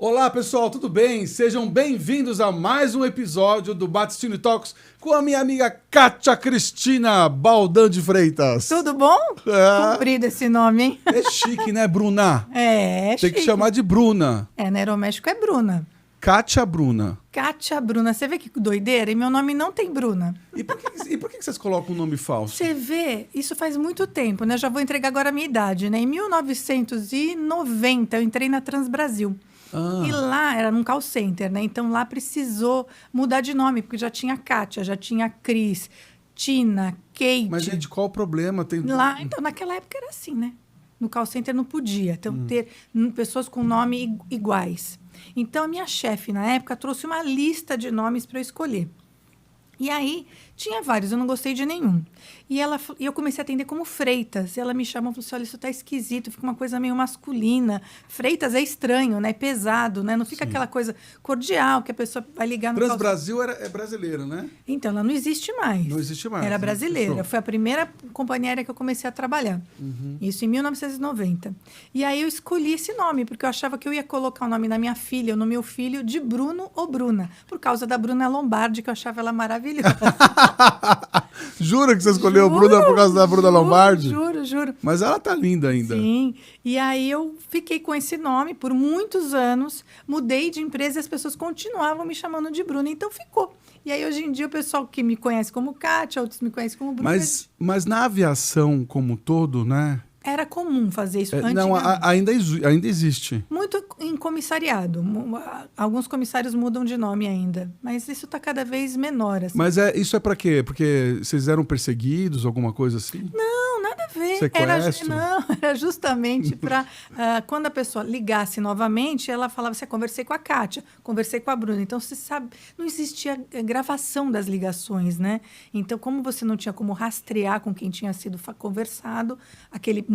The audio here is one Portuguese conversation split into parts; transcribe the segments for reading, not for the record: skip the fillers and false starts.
Olá, pessoal, tudo bem? Sejam bem-vindos a mais um episódio do Battistini Talks com a minha amiga Kátia Cristina Baldan de Freitas. Tudo bom? Comprido esse nome, hein? É chique, né, Bruna? É Tem chique. que chamar de Bruna. No Aeroméxico é Bruna. Kátia Bruna. Kátia Bruna. Você vê que doideira? E meu nome não tem Bruna. E por que vocês colocam um nome falso? Você vê, isso faz muito tempo, né? Já vou entregar agora a minha idade, né? Em 1990, eu entrei na Transbrasil. E lá era num call center, né? Então lá precisou mudar de nome, porque já tinha Kátia, já tinha Cris, Tina, Kate. Mas, gente, qual o problema? Lá, então, naquela época era assim, né? No call center não podia. Então, ter pessoas com nome iguais. Então, a minha chefe, na época, trouxe uma lista de nomes para eu escolher. E aí, tinha vários, eu não gostei de nenhum. E eu comecei a atender como Freitas. E ela me chamou e falou assim, olha, isso tá esquisito, fica uma coisa meio masculina. Freitas é estranho, né? É pesado, né? Não fica aquela coisa cordial que a pessoa vai ligar no Transbrasil é brasileiro, né? Então, ela não existe mais. Não existe mais. Era brasileira. Fechou. Foi a primeira companhia aérea que eu comecei a trabalhar. Isso em 1990. E aí eu escolhi esse nome, porque eu achava que eu ia colocar o nome da minha filha ou no meu filho de Bruno ou Bruna, por causa da Bruna Lombardi, que eu achava ela maravilhosa. Jura que você escolheu Bruna por causa da Bruna Lombardi? Juro. Mas ela tá linda ainda. Sim. E aí eu fiquei com esse nome por muitos anos, mudei de empresa e as pessoas continuavam me chamando de Bruna, então ficou. E aí hoje em dia o pessoal que me conhece como Kátia, outros me conhecem como Bruna. Mas na aviação como um todo, né? Era comum fazer isso antes. Não, ainda existe. Muito em comissariado. Alguns comissários mudam de nome ainda. Mas isso está cada vez menor. Assim. Mas isso é para quê? Porque vocês eram perseguidos, alguma coisa assim? Não, nada a ver. Sequestro? Era justamente para quando a pessoa ligasse novamente, ela falava assim, conversei com a Kátia, conversei com a Bruna. Então, você sabe, não existia gravação das ligações, né? Então, como você não tinha como rastrear com quem tinha sido conversado,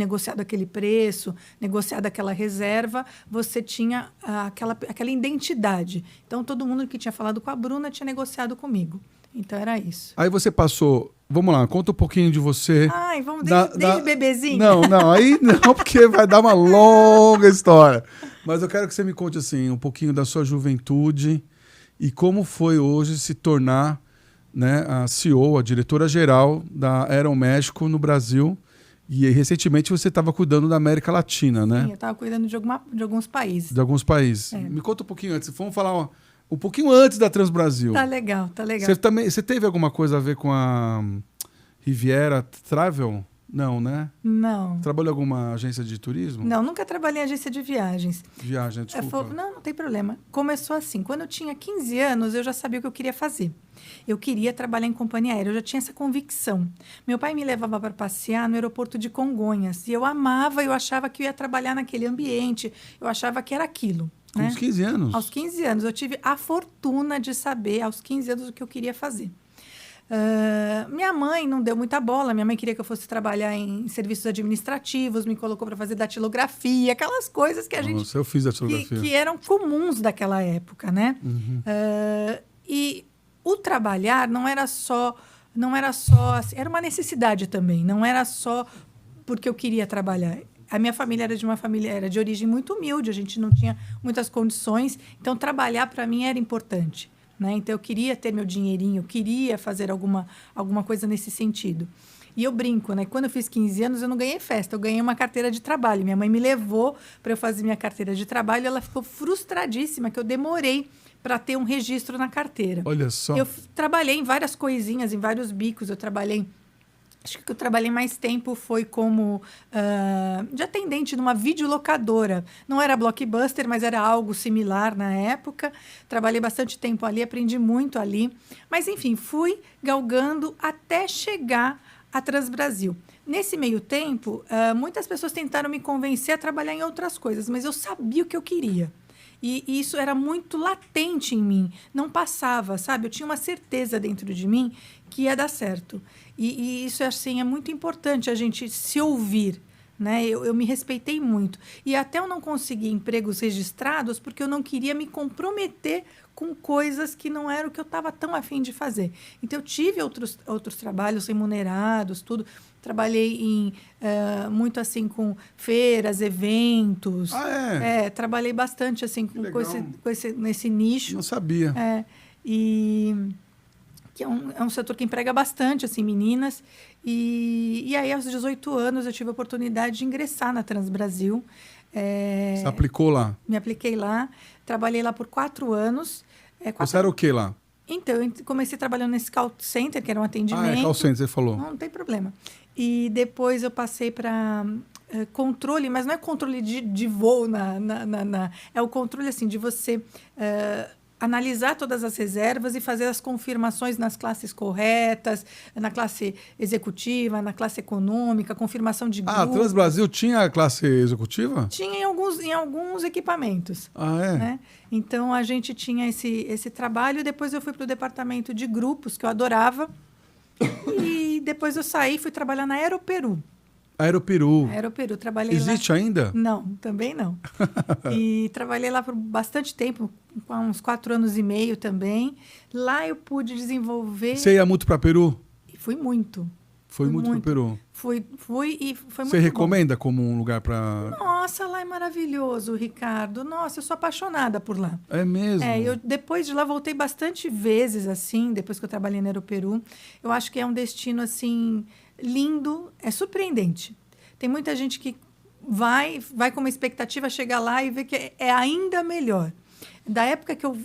negociado aquele preço, negociado aquela reserva, você tinha aquela identidade. Então, todo mundo que tinha falado com a Bruna tinha negociado comigo. Então, era isso. Aí você passou... Vamos lá, conta um pouquinho de você. Ai, vamos desde bebezinho? Não, aí não, porque vai dar uma longa história. Mas eu quero que você me conte, assim, um pouquinho da sua juventude e como foi hoje se tornar, né, a CEO, a diretora-geral da Aeroméxico no Brasil. E recentemente você estava cuidando da América Latina, né? Sim, eu estava cuidando de alguns países. De alguns países. Me conta um pouquinho antes. Vamos falar um pouquinho antes da Transbrasil. Tá legal. Você teve alguma coisa a ver com a Riviera Travel? Não, né? Não. Trabalhou em alguma agência de turismo? Não, nunca trabalhei em agência de viagens. Viagem, desculpa. Não tem problema. Começou assim. Quando eu tinha 15 anos, eu já sabia o que eu queria fazer. Eu queria trabalhar em companhia aérea, eu já tinha essa convicção. Meu pai me levava para passear no aeroporto de Congonhas. E eu amava, eu achava que eu ia trabalhar naquele ambiente. Eu achava que era aquilo. Com uns 15 anos? Aos 15 anos. Eu tive a fortuna de saber, aos 15 anos, o que eu queria fazer. Minha mãe não deu muita bola. Minha mãe queria que eu fosse trabalhar em serviços administrativos, me colocou para fazer datilografia, aquelas coisas que a gente... Nossa, eu fiz datilografia. Que eram comuns daquela época, né? E o trabalhar não era só assim, era uma necessidade também, não era só porque eu queria trabalhar. A minha família era de origem muito humilde, a gente não tinha muitas condições, então trabalhar para mim era importante. Né? Então, eu queria ter meu dinheirinho, eu queria fazer alguma coisa nesse sentido. E eu brinco, né? Quando eu fiz 15 anos, eu não ganhei festa, eu ganhei uma carteira de trabalho. Minha mãe me levou para eu fazer minha carteira de trabalho e ela ficou frustradíssima que eu demorei para ter um registro na carteira. Olha só. Eu trabalhei em várias coisinhas, em vários bicos. Acho que eu trabalhei mais tempo foi como de atendente numa videolocadora. Não era Blockbuster, mas era algo similar na época. Trabalhei bastante tempo ali, aprendi muito ali. Mas, enfim, fui galgando até chegar à Transbrasil. Nesse meio tempo, muitas pessoas tentaram me convencer a trabalhar em outras coisas, mas eu sabia o que eu queria. E isso era muito latente em mim. Não passava, sabe? Eu tinha uma certeza dentro de mim que ia dar certo. E isso, assim, é muito importante a gente se ouvir, né? Eu me respeitei muito. E até eu não consegui empregos registrados porque eu não queria me comprometer com coisas que não era o que eu estava tão afim de fazer. Então, eu tive outros trabalhos remunerados, tudo. Trabalhei muito assim com feiras, eventos. Trabalhei bastante assim nesse nicho. Não sabia. Que é um setor que emprega bastante assim, meninas. E aí, aos 18 anos, eu tive a oportunidade de ingressar na Transbrasil. Você aplicou lá? Me apliquei lá. Trabalhei lá por 4 anos. Você era o que lá? Então, eu comecei trabalhando nesse call center, que era um atendimento. Call center, você falou. Não tem problema. E depois eu passei para controle, mas não é controle de voo, é o controle assim, de você analisar todas as reservas e fazer as confirmações nas classes corretas, na classe executiva, na classe econômica, confirmação de grupo. A Transbrasil tinha a classe executiva? Tinha em alguns equipamentos. Né? Então, a gente tinha esse trabalho. Depois eu fui para o departamento de grupos, que eu adorava. E depois eu saí e fui trabalhar na Aeroperu. Aeroperu, trabalhei existe lá. ainda? Não, também não. E trabalhei lá por bastante tempo, uns 4 anos e meio também. Lá eu pude desenvolver... Você ia muito para Peru? Fui muito. Foi muito para o Peru? Fui e foi muito Você recomenda bom. Como um lugar para... Nossa, lá é maravilhoso, Ricardo. Nossa, eu sou apaixonada por lá. É mesmo? Eu depois de lá voltei bastante vezes, assim, depois que eu trabalhei no Aeroperu. Eu acho que é um destino, assim, lindo, é surpreendente. Tem muita gente que vai com uma expectativa, chega lá e vê que é ainda melhor. Da época que eu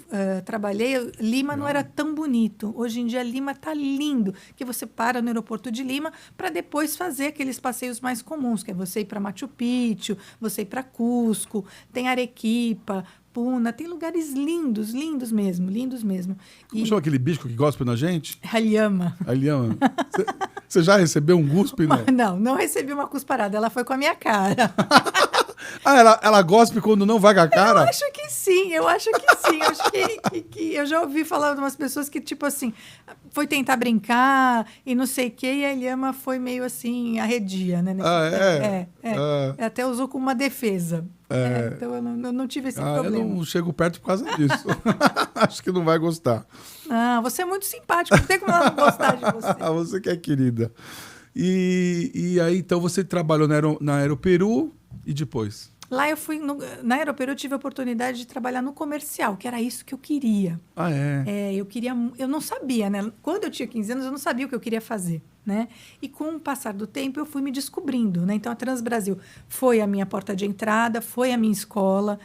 trabalhei, Lima não era tão bonito. Hoje em dia, Lima está lindo, que você para no aeroporto de Lima para depois fazer aqueles passeios mais comuns, que é você ir para Machu Picchu, você ir para Cusco, tem Arequipa, Puna, tem lugares lindos, lindos mesmo. Como chama aquele bicho que gospe na gente? A lhama. A lhama. Você já recebeu um guspe, não? Não recebi uma cusparada, ela foi com a minha cara. Ela gospe quando não vai com a cara? Eu acho que sim. Eu acho que eu já ouvi falar de umas pessoas que, tipo assim, foi tentar brincar e não sei o quê, e a lhama foi meio assim, arredia, né? Até usou como uma defesa. Então eu não tive esse problema. Eu não chego perto por causa disso. Acho que não vai gostar. Não, você é muito simpático, não tem como ela não gostar de você. Você que é querida. E aí, então, você trabalhou na Aeroperu e depois? Lá eu fui, na Aeroperu eu tive a oportunidade de trabalhar no comercial, que era isso que eu queria. Eu não sabia, né? Quando eu tinha 15 anos, eu não sabia o que eu queria fazer, né? E com o passar do tempo, eu fui me descobrindo, né? Então, a Transbrasil foi a minha porta de entrada, foi a minha escola.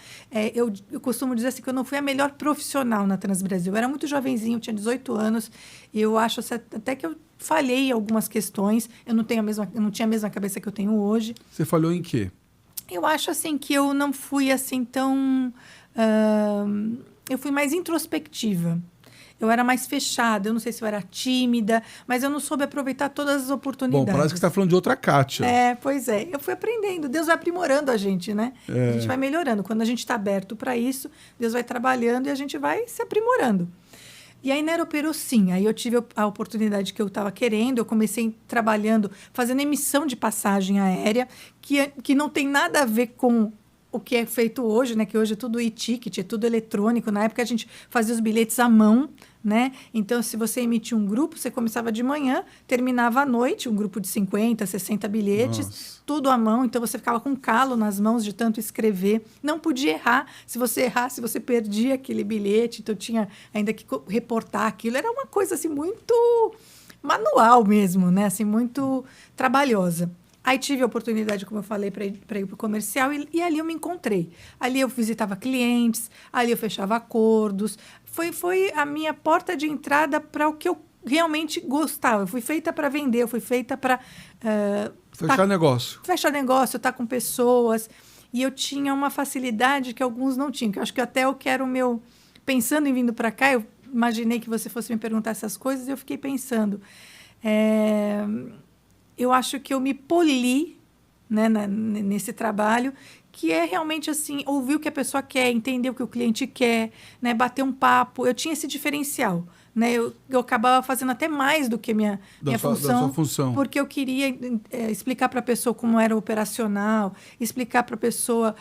Eu costumo dizer assim que eu não fui a melhor profissional na Transbrasil. Eu era muito jovenzinho, tinha 18 anos. E eu acho até que eu falhei em algumas questões. Eu não tinha a mesma cabeça que eu tenho hoje. Você falhou em quê? Eu acho assim que eu não fui assim tão... eu fui mais introspectiva. Eu era mais fechada. Eu não sei se eu era tímida, mas eu não soube aproveitar todas as oportunidades. Bom, parece que você está falando de outra Kátia. Pois é. Eu fui aprendendo. Deus vai aprimorando a gente, né? A gente vai melhorando. Quando a gente está aberto para isso, Deus vai trabalhando e a gente vai se aprimorando. E aí, na Aeroperu, sim. Aí eu tive a oportunidade que eu estava querendo. Eu comecei trabalhando, fazendo emissão de passagem aérea, que não tem nada a ver com o que é feito hoje, né? Que hoje é tudo e-ticket, é tudo eletrônico. Na época, a gente fazia os bilhetes à mão, né? Então, se você emitia um grupo, você começava de manhã, terminava à noite, um grupo de 50, 60 bilhetes, Nossa. Tudo à mão. Então, você ficava com calo nas mãos de tanto escrever. Não podia errar. Se você errasse, você perdia aquele bilhete. Então, tinha ainda que reportar aquilo. Era uma coisa, assim, muito manual mesmo, né? Assim, muito trabalhosa. Aí tive a oportunidade, como eu falei, para ir para o comercial e ali eu me encontrei. Ali eu visitava clientes, ali eu fechava acordos. Foi a minha porta de entrada para o que eu realmente gostava. Eu fui feita para vender, eu fui feita para... fechar negócio. Fechar negócio, estar com pessoas. E eu tinha uma facilidade que alguns não tinham. Que eu acho que até eu quero o meu... Pensando em vindo para cá, eu imaginei que você fosse me perguntar essas coisas e eu fiquei pensando... Eu acho que eu me poli, né, nesse trabalho, que é realmente assim, ouvir o que a pessoa quer, entender o que o cliente quer, né, bater um papo. Eu tinha esse diferencial, né? Eu acabava fazendo até mais do que minha função, da sua função. porque eu queria explicar para a pessoa como era operacional, explicar para a pessoa,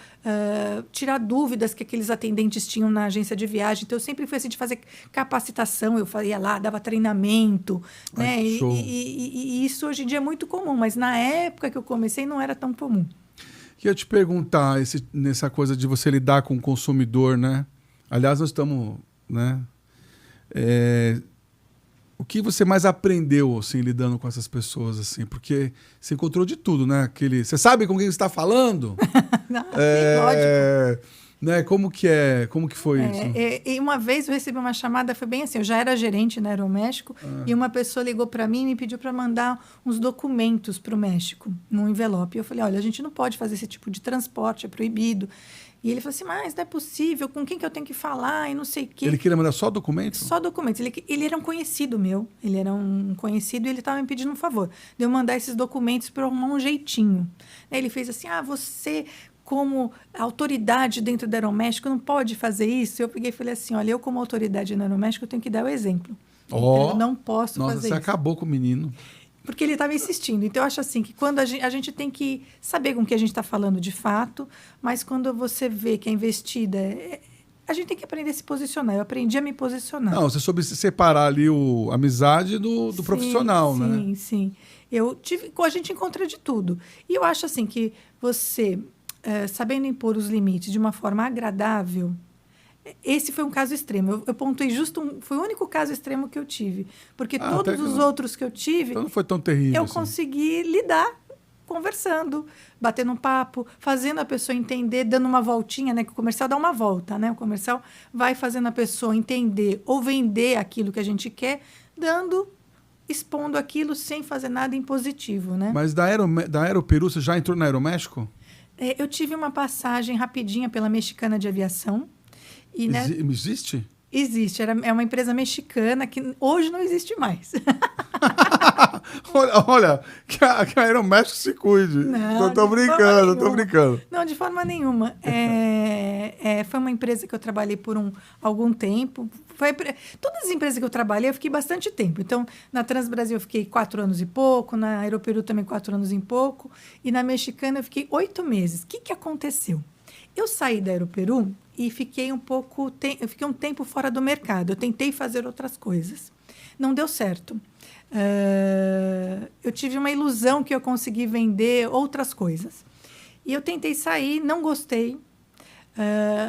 tirar dúvidas que aqueles atendentes tinham na agência de viagem. Então, eu sempre fui assim de fazer capacitação, eu ia lá, dava treinamento, né? Show. E isso hoje em dia é muito comum, mas na época que eu comecei não era tão comum. Queria te perguntar, nessa coisa de você lidar com o consumidor, né? Aliás, nós estamos, né? O que você mais aprendeu, assim, lidando com essas pessoas, assim? Porque você encontrou de tudo, né? Você sabe com quem você está falando? Não, lógico. Né? Como que foi isso? E uma vez eu recebi uma chamada, foi bem assim, eu já era gerente na Aeroméxico, e uma pessoa ligou para mim e me pediu para mandar uns documentos para o México, num envelope. E eu falei, olha, a gente não pode fazer esse tipo de transporte, é proibido. E ele falou assim, mas não é possível, com quem que eu tenho que falar e não sei o quê. Ele queria mandar só documentos? Só documentos. Ele era um conhecido meu, ele era um conhecido e ele estava me pedindo um favor, de eu mandar esses documentos para arrumar um jeitinho. Ele fez assim, você... como autoridade dentro da Aeroméxico, não pode fazer isso. Eu peguei e falei assim, olha, eu como autoridade na Aeroméxico, eu tenho que dar o exemplo. Eu não posso fazer isso. Nossa, você acabou com o menino. Porque ele estava insistindo. Então, eu acho assim, que quando a gente tem que saber com o que a gente está falando de fato, mas quando você vê que é investida, a gente tem que aprender a se posicionar. Eu aprendi a me posicionar. Não, você soube separar ali a amizade do profissional, né? Sim, sim. A gente encontra de tudo. E eu acho assim, que você... sabendo impor os limites de uma forma agradável, esse foi um caso extremo. Eu pontuei foi o único caso extremo que eu tive. Porque todos os outros que eu tive... Então não foi tão terrível eu assim. consegui lidar conversando, batendo um papo, fazendo a pessoa entender, dando uma voltinha, né? Que o comercial dá uma volta, né? O comercial vai fazendo a pessoa entender ou vender aquilo que a gente quer, expondo aquilo sem fazer nada impositivo, né? Mas da Aeroperu, você já entrou na Aeroméxico? Eu tive uma passagem rapidinha pela Mexicana de Aviação. E, né, existe? Existe. É uma empresa mexicana que hoje não existe mais. olha que a Aeroméxico se cuide. Não, tô brincando. Não, de forma nenhuma. Foi uma empresa que eu trabalhei por algum tempo. Todas as empresas que eu trabalhei, eu fiquei bastante tempo. Então, na Transbrasil eu fiquei 4 anos e pouco, na Aeroperu também 4 anos e pouco, e na Mexicana eu fiquei 8 meses. O que aconteceu? Eu saí da Aeroperu e fiquei eu fiquei um tempo fora do mercado. Eu tentei fazer outras coisas. Não deu certo. Eu tive uma ilusão que eu consegui vender outras coisas. E eu tentei sair, não gostei.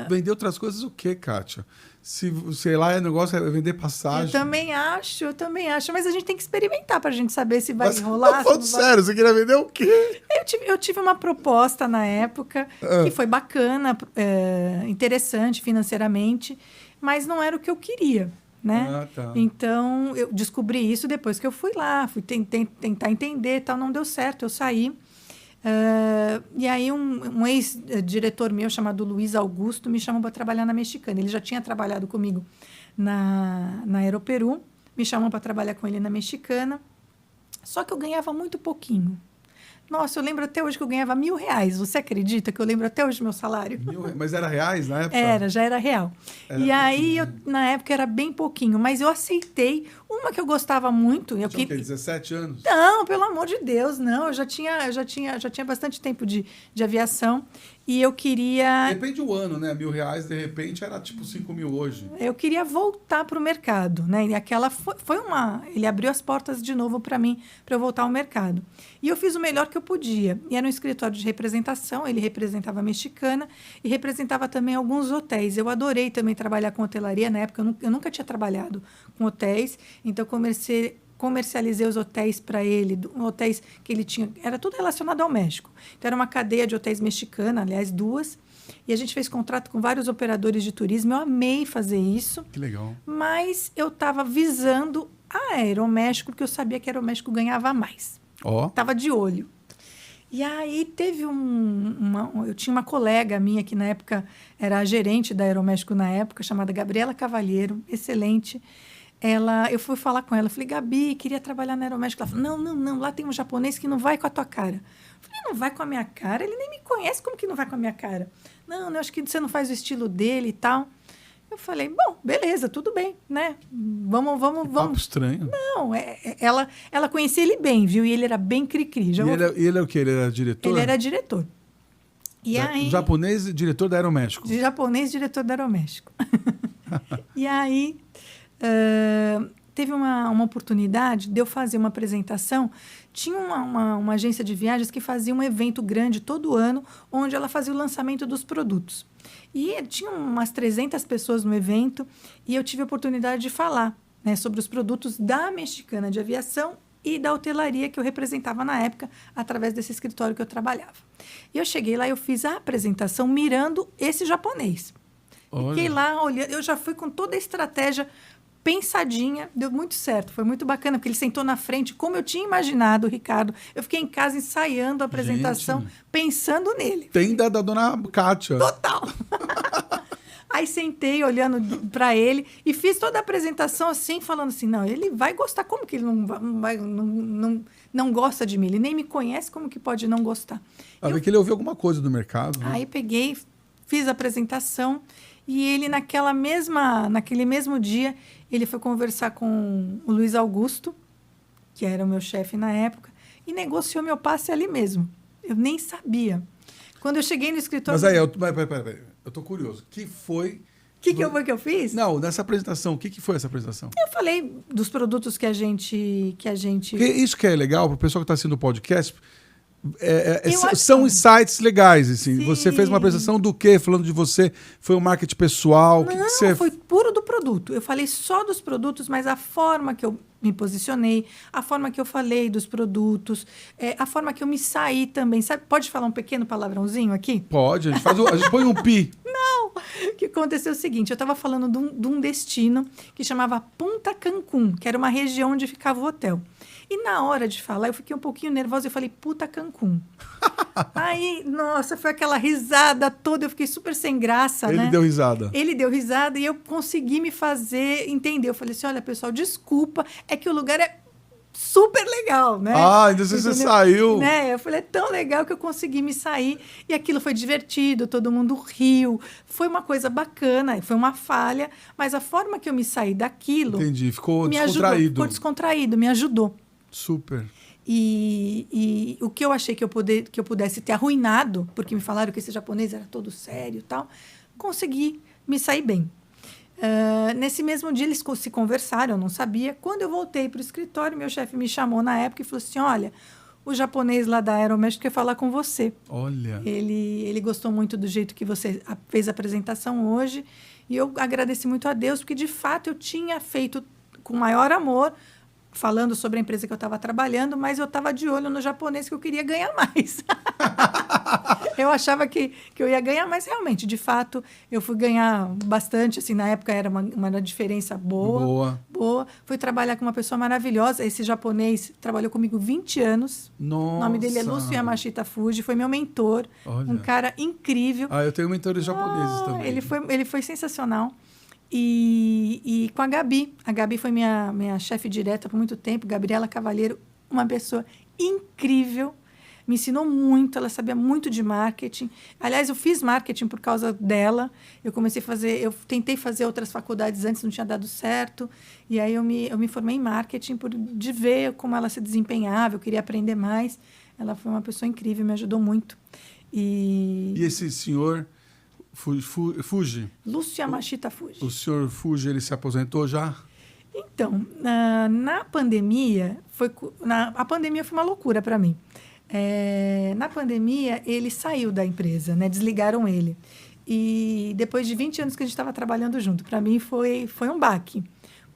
Vender outras coisas o quê, Kátia? Sei lá, o negócio é vender passagem. Eu também acho. Mas a gente tem que experimentar para a gente saber se vai rolar. Não, falando sério, você queria vender o quê? Eu tive uma proposta na época que foi bacana, interessante financeiramente, mas não era o que eu queria, né? Tá. Então, eu descobri isso depois que eu fui lá, fui tentar entender, tal, não deu certo, eu saí. E aí um ex-diretor meu chamado Luiz Augusto me chamou para trabalhar na Mexicana. Ele já tinha trabalhado comigo na Aeroperu, me chamou para trabalhar com ele na Mexicana, só que eu ganhava muito pouquinho. Nossa, eu lembro até hoje que eu ganhava R$1.000. Você acredita que eu lembro até hoje do meu salário? Mas era reais na época? Já era real. E aí, na época, era bem pouquinho. Mas eu aceitei uma que eu gostava muito. Tinha o quê? 17 anos? Não, pelo amor de Deus, não. Eu já tinha bastante tempo de aviação. E eu queria... Depende do ano, né? R$1.000, de repente, era tipo 5.000 hoje. Eu queria voltar para o mercado, né? E aquela ele abriu as portas de novo para mim, para eu voltar ao mercado. E eu fiz o melhor que eu podia. E era um escritório de representação, ele representava a Mexicana e representava também alguns hotéis. Eu adorei também trabalhar com hotelaria. Na época, eu nunca tinha trabalhado com hotéis, então comercializei os hotéis para ele, hotéis que ele tinha, era tudo relacionado ao México. Então, era uma cadeia de hotéis mexicana, aliás, 2, e a gente fez contrato com vários operadores de turismo. Eu amei fazer isso. Que legal. Mas eu estava visando a Aeroméxico, porque eu sabia que a Aeroméxico ganhava mais. Estava de olho. E aí teve eu tinha uma colega minha que na época era a gerente da Aeroméxico na época, chamada Gabriela Cavalheiro, excelente. Eu fui falar com ela, falei, Gabi, queria trabalhar na Aeroméxico. Ela falou, não, lá tem um japonês que não vai com a tua cara. Eu falei, não vai com a minha cara? Ele nem me conhece, como que não vai com a minha cara? Não, eu acho que você não faz o estilo dele e tal. Eu falei, bom, beleza, tudo bem, né? Papo estranho. Não, ela conhecia ele bem, viu? E ele era bem cri-cri. Ele é o quê? Ele era diretor? Ele era diretor. E aí, japonês, diretor da Aeroméxico. De japonês, diretor da Aeroméxico. E aí, teve uma oportunidade de eu fazer uma apresentação. Tinha uma agência de viagens que fazia um evento grande todo ano, onde ela fazia o lançamento dos produtos. E tinha umas 300 pessoas no evento, e eu tive a oportunidade de falar, né, sobre os produtos da Mexicana de Aviação e da hotelaria que eu representava na época, através desse escritório que eu trabalhava. E eu cheguei lá, eu fiz a apresentação mirando esse japonês. Olha. Fiquei lá olhando, eu já fui com toda a estratégia pensadinha, deu muito certo, foi muito bacana, porque ele sentou na frente, como eu tinha imaginado, Ricardo. Eu fiquei em casa ensaiando a apresentação, pensando nele. Tem da dona Kátia. Total! Aí sentei olhando para ele e fiz toda a apresentação assim, falando assim, não, ele vai gostar, como que ele não gosta de mim? Ele nem me conhece, como que pode não gostar? Ver que ele ouviu alguma coisa do mercado. Né? Aí peguei, fiz a apresentação e ele naquele mesmo dia, ele foi conversar com o Luiz Augusto, que era o meu chefe na época, e negociou meu passe ali mesmo. Eu nem sabia. Quando eu cheguei no escritório... Mas aí, peraí, eu tô curioso. Que foi... O que eu fiz? Não, nessa apresentação, o que foi essa apresentação? Eu falei dos produtos que a gente... Porque isso que é legal para o pessoal que está assistindo o podcast... são insights legais, assim. Sim. Você fez uma apresentação do quê? Falando de você, foi um marketing pessoal? Não, foi puro do produto. Eu falei só dos produtos, mas a forma que eu me posicionei, a forma que eu falei dos produtos, a forma que eu me saí também. Sabe? Pode falar um pequeno palavrãozinho aqui? Pode, a gente põe um pi. Não! O que aconteceu é o seguinte, eu estava falando de um destino que chamava Punta Cancún, que era uma região onde ficava o hotel. E na hora de falar, eu fiquei um pouquinho nervosa. Eu falei, puta Cancún. Aí, nossa, foi aquela risada toda. Eu fiquei super sem graça, né? Ele deu risada. Ele deu risada e eu consegui me fazer entender. Eu falei assim, olha, pessoal, desculpa. É que o lugar é super legal, né? Então você saiu. Né? Eu falei, é tão legal que eu consegui me sair. E aquilo foi divertido, todo mundo riu. Foi uma coisa bacana, foi uma falha. Mas a forma que eu me saí daquilo... Entendi, ficou descontraído. Ficou descontraído, me ajudou. Super. E o que eu achei que eu pudesse ter arruinado, porque me falaram que esse japonês era todo sério e tal, consegui me sair bem. Nesse mesmo dia, eles se conversaram, eu não sabia. Quando eu voltei para o escritório, meu chefe me chamou na época e falou assim, olha, o japonês lá da Aeroméxico quer falar com você. Olha. Ele gostou muito do jeito que você fez a apresentação hoje, e eu agradeci muito a Deus, porque, de fato, eu tinha feito com maior amor, falando sobre a empresa que eu estava trabalhando, mas eu estava de olho no japonês, que eu queria ganhar mais. Eu achava que eu ia ganhar mais, realmente. De fato, eu fui ganhar bastante. Assim, na época era uma diferença boa. Fui trabalhar com uma pessoa maravilhosa. Esse japonês trabalhou comigo 20 anos. Nossa. O nome dele é Lúcio Yamashita Fuji. Foi meu mentor. Olha. Um cara incrível. Eu tenho mentores japoneses também. Ele foi sensacional. E com a Gabi. A Gabi foi minha chefe direta por muito tempo. Gabriela Cavalheiro, uma pessoa incrível. Me ensinou muito, ela sabia muito de marketing. Aliás, eu fiz marketing por causa dela. Eu tentei fazer outras faculdades antes, não tinha dado certo. E aí eu me formei em marketing de ver como ela se desempenhava, eu queria aprender mais. Ela foi uma pessoa incrível, me ajudou muito. E esse senhor... Fuji. Lúcio Yamashita Fuji. O senhor Fuji, ele se aposentou já? Então, na pandemia, a pandemia foi uma loucura para mim. Na pandemia, ele saiu da empresa, né? Desligaram ele. E depois de 20 anos que a gente estava trabalhando junto, para mim foi um baque,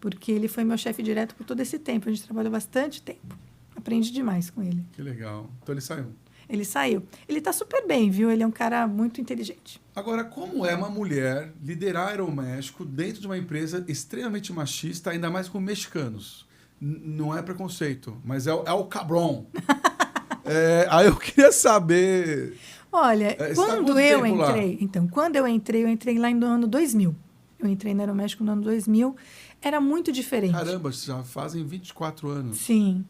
porque ele foi meu chefe direto por todo esse tempo. A gente trabalhou bastante tempo. Aprendi demais com ele. Que legal. Então ele saiu. Ele saiu. Ele está super bem, viu? Ele é um cara muito inteligente. Agora, como é uma mulher liderar Aeroméxico dentro de uma empresa extremamente machista, ainda mais com mexicanos? Não é preconceito, mas é o cabrão. Aí eu queria saber... Olha, quando eu entrei lá no ano 2000. Eu entrei na Aeroméxico no ano 2000. Era muito diferente. Caramba, já fazem 24 anos. Sim.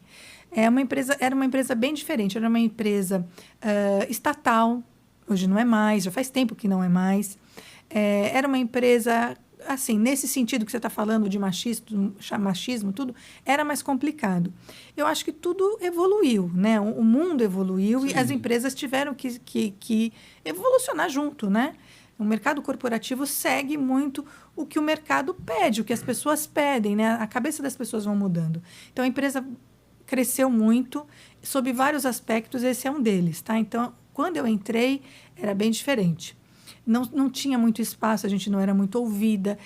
Era uma empresa bem diferente. Era uma empresa estatal. Hoje não é mais. Já faz tempo que não é mais. Era uma empresa assim, nesse sentido que você está falando de machismo, tudo, era mais complicado. Eu acho que tudo evoluiu, né? O mundo evoluiu. Sim. E as empresas tiveram que evolucionar junto, né? O mercado corporativo segue muito o que o mercado pede, o que as pessoas pedem, né? A cabeça das pessoas vão mudando. Então, a empresa cresceu muito, sob vários aspectos, esse é um deles, tá? Então, quando eu entrei, era bem diferente. Não tinha muito espaço, a gente não era muito ouvida.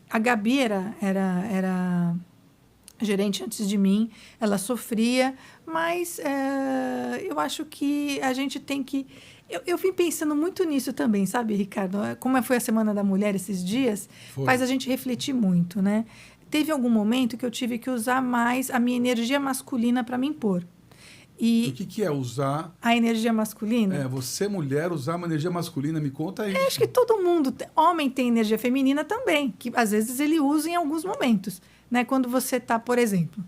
A Gabi era gerente antes de mim, ela sofria, mas eu acho que a gente tem que... Eu vim pensando muito nisso também, sabe, Ricardo? Como foi a Semana da Mulher esses dias, faz a gente refletir muito, né? Teve algum momento que eu tive que usar mais a minha energia masculina para me impor. E o que é usar... A energia masculina? Você, mulher, usar uma energia masculina, me conta aí. Acho que todo mundo, homem tem energia feminina também, que às vezes ele usa em alguns momentos. Né? Quando você está, por exemplo...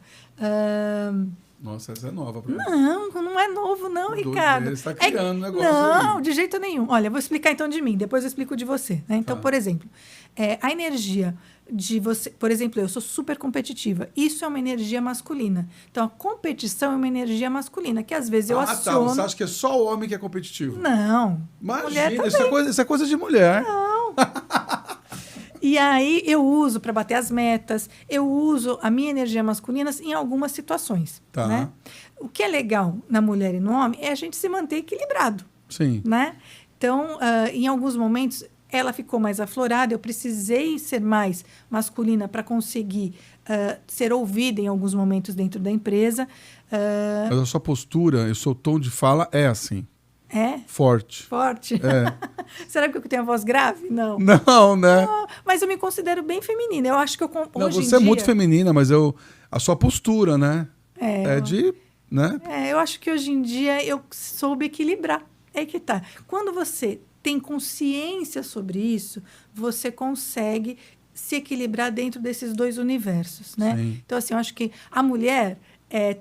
Nossa, essa é nova para mim. Não é novo, não, Ricardo. Você está criando um negócio Não, aí. De jeito nenhum. Olha, eu vou explicar então de mim, depois eu explico de você. Né? Então, por exemplo, a energia de você... Por exemplo, eu sou super competitiva. Isso é uma energia masculina. Então, a competição é uma energia masculina, que às vezes eu aciono... Tá. Você acha que é só o homem que é competitivo? Não. Imagina, isso é coisa de mulher. Não. E aí eu uso para bater as metas, eu uso a minha energia masculina em algumas situações. Tá. Né? O que é legal na mulher e no homem é a gente se manter equilibrado. Sim. Né? Então, em alguns momentos, ela ficou mais aflorada, eu precisei ser mais masculina para conseguir ser ouvida em alguns momentos dentro da empresa. Mas a sua postura, o seu tom de fala é assim. É? Forte. Será que eu tenho a voz grave? Não. Não, né? Não, mas eu me considero bem feminina. Eu acho que eu hoje você é muito feminina, mas a sua postura, né? Né? Eu acho que hoje em dia eu soube equilibrar. É aí que tá. Quando você tem consciência sobre isso, você consegue se equilibrar dentro desses dois universos, né? Sim. Então, assim, eu acho que a mulher...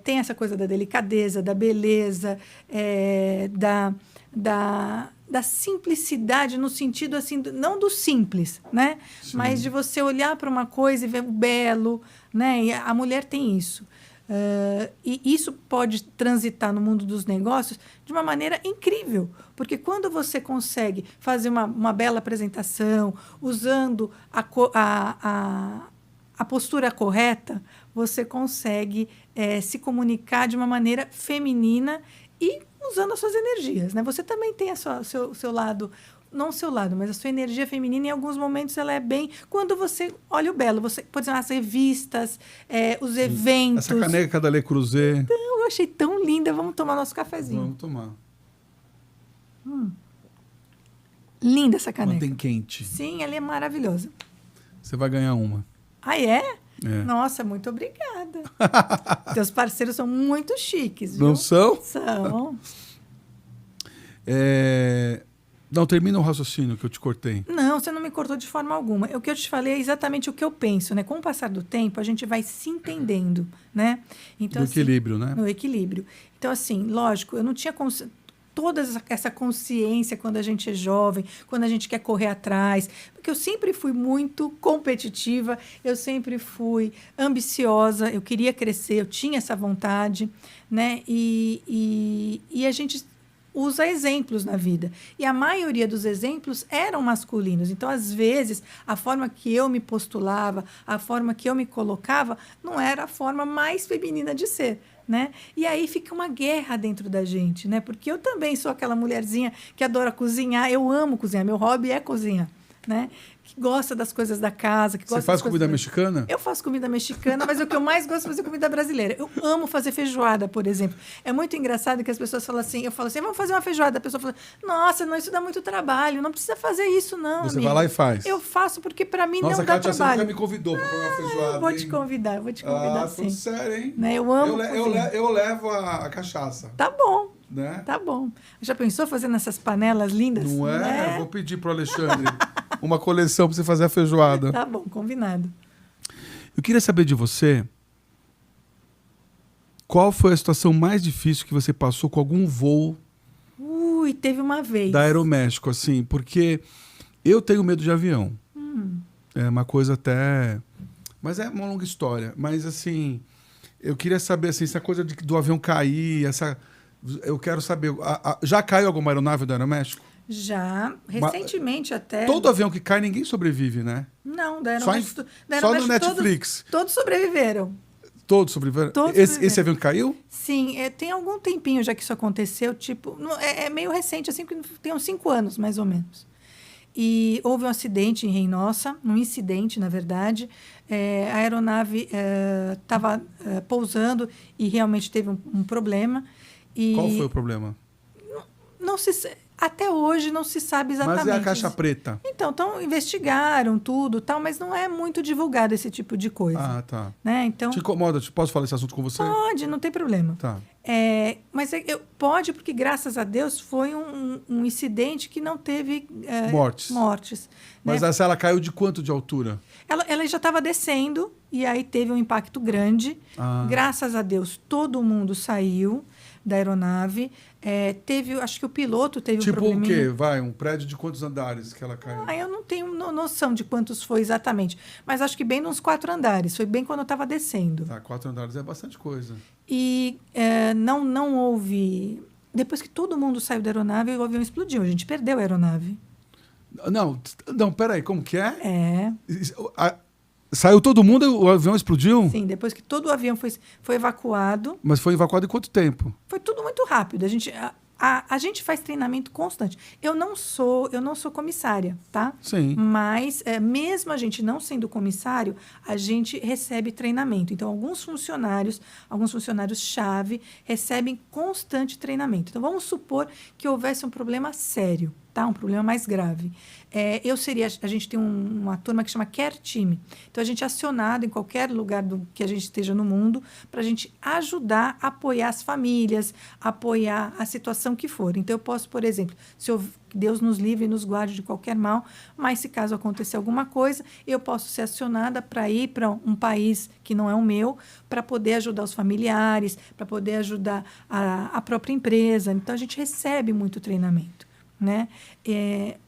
tem essa coisa da delicadeza, da beleza, da simplicidade, no sentido assim, não do simples, né? Sim. Mas de você olhar para uma coisa e ver o belo, né? E a mulher tem isso. E isso pode transitar no mundo dos negócios de uma maneira incrível, porque quando você consegue fazer uma bela apresentação, usando a postura correta, você consegue se comunicar de uma maneira feminina e usando as suas energias, né? Você também tem seu lado, não o seu lado, mas a sua energia feminina, em alguns momentos ela é bem... Quando você olha o belo, você, por exemplo, as revistas, os eventos... Essa caneca da Le Creuset. Então, eu achei tão linda. Vamos tomar nosso cafezinho. Vamos tomar. Linda essa caneca. Mantém quente. Sim, ela é maravilhosa. Você vai ganhar uma. Ah, é? Nossa, muito obrigada. Teus parceiros são muito chiques, viu? Não são? São. Não, termina o raciocínio que eu te cortei. Não, você não me cortou de forma alguma. O que eu te falei é exatamente o que eu penso, né? Com o passar do tempo, a gente vai se entendendo, né? Então, no equilíbrio, né? No equilíbrio. Então, assim, lógico, eu não tinha toda essa consciência quando a gente é jovem, quando a gente quer correr atrás, porque eu sempre fui muito competitiva, eu sempre fui ambiciosa, eu queria crescer, eu tinha essa vontade, né? E a gente usa exemplos na vida. E a maioria dos exemplos eram masculinos. Então, às vezes, a forma que eu me postulava, a forma que eu me colocava, não era a forma mais feminina de ser. Né? E aí fica uma guerra dentro da gente, né? Porque eu também sou aquela mulherzinha que adora cozinhar, eu amo cozinhar, meu hobby é cozinhar, né? Que gosta das coisas da casa. Você faz comida mexicana? Eu faço comida mexicana, mas o que eu mais gosto é fazer comida brasileira. Eu amo fazer feijoada, por exemplo. É muito engraçado que as pessoas falam assim, eu falo assim, vamos fazer uma feijoada. A pessoa fala, nossa, não, isso dá muito trabalho, não precisa fazer isso, não. Você vai lá e faz? Eu faço porque para mim não dá Kátia, trabalho. Você nunca me convidou para comer uma feijoada. Eu vou te convidar, sim. Sério, hein? Né? Eu amo eu levo a cachaça. Tá bom. Né? Tá bom. Já pensou fazendo essas panelas lindas? Não é? Né? Vou pedir pro Alexandre uma coleção para você fazer a feijoada. Tá bom, combinado. Eu queria saber de você, qual foi a situação mais difícil que você passou com algum voo? Teve uma vez. Da Aeroméxico, assim, porque eu tenho medo de avião. É uma coisa até... Mas é uma longa história. Mas, assim, eu queria saber, assim, essa coisa do avião cair, eu quero saber... já caiu alguma aeronave do Aeroméxico? Já, recentemente até... Todo avião que cai, ninguém sobrevive, né? Não, da Só, Aeroméxico, só no Netflix. Todos sobreviveram. Todos sobreviveram? Todos Esse avião caiu? Sim, tem algum tempinho já que isso aconteceu, tipo... É meio recente, assim, tem uns 5 anos, mais ou menos. E houve um acidente em Reynosa, um incidente, na verdade. A aeronave estava pousando e realmente teve um problema. E Qual foi o problema? Até hoje não se sabe exatamente. Mas é a caixa preta. Então, investigaram tudo, tal, mas não é muito divulgado esse tipo de coisa. Ah, tá. Né? Então, te incomoda? Posso falar esse assunto com você? pode, não tem problema. Tá. Mas pode, porque graças a Deus foi um incidente que não teve mortes. Mas Né? ela caiu de quanto de altura? Ela já estava descendo e aí teve um impacto grande. Graças a Deus, todo mundo saiu da aeronave. Acho que o piloto teve um probleminha. Tipo o quê? Um prédio de quantos andares que ela caiu? Eu não tenho noção de quantos foi exatamente. Mas acho que bem nos 4 andares. Foi bem quando eu estava descendo. Tá, 4 andares é bastante coisa. E não houve... Depois que todo mundo saiu da aeronave, o avião explodiu. A gente perdeu a aeronave. Não, peraí, como que é? Saiu todo mundo e o avião explodiu? Sim, depois que todo o avião foi evacuado. Mas foi evacuado em quanto tempo? Foi tudo muito rápido. A gente faz treinamento constante. Eu não sou comissária, tá? Sim. Mas, mesmo a gente não sendo comissário, a gente recebe treinamento. Então, alguns funcionários-chave recebem constante treinamento. Então, vamos supor que houvesse um problema sério, tá? Um problema mais grave. A gente tem uma turma que chama Care Team. Então, a gente é acionado em qualquer lugar que a gente esteja no mundo para a gente ajudar a apoiar as famílias, apoiar a situação que for. Então, eu posso, por exemplo, Deus nos livre e nos guarde de qualquer mal, mas se caso acontecer alguma coisa, eu posso ser acionada para ir para um país que não é o meu, para poder ajudar os familiares, para poder ajudar a própria empresa. Então, a gente recebe muito treinamento. Né?